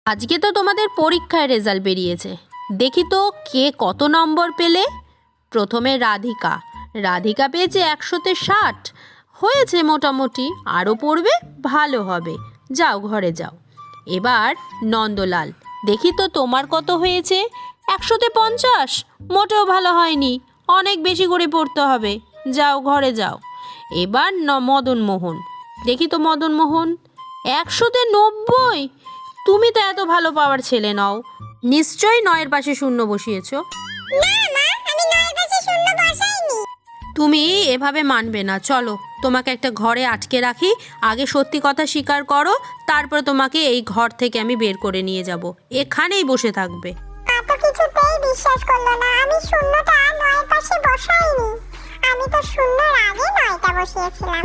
আজকে তো তোমাদের পরীক্ষায় রেজাল্ট বেরিয়েছে, দেখি তো কে কত নম্বর পেলে। প্রথমে রাধিকা। রাধিকা পেয়েছে 100-তে 60, হয়েছে মোটামুটি, আরও পড়বে ভালো হবে, যাও ঘরে যাও। এবার নন্দলাল, দেখি তো তোমার কত হয়েছে। 100-তে 50, মোটেও ভালো হয়নি, অনেক বেশি করে পড়তে হবে, যাও ঘরে যাও। এবার মদনমোহন, দেখি তো মদনমোহন, 100-তে 90, তুমি তো এত ভালো পাওয়ার ছেলে নও, নিশ্চয়ই 9-এর পাশে শূন্য বসিয়েছো। তুমি এভাবে মানবে না, চলো তোমাকে একটা ঘরে আটকে রাখি, আগে সত্যি কথা স্বীকার করো, তারপর তোমাকে এই ঘর থেকে আমি বের করে নিয়ে যাব, এখানেই বসে থাকবে। কিছুতেই বিশ্বাস করলো না, আমি শূন্যটা 9-এর পাশে বসাইনি। আমি তো শূন্যর আগে 9টা বসিয়েছিলাম।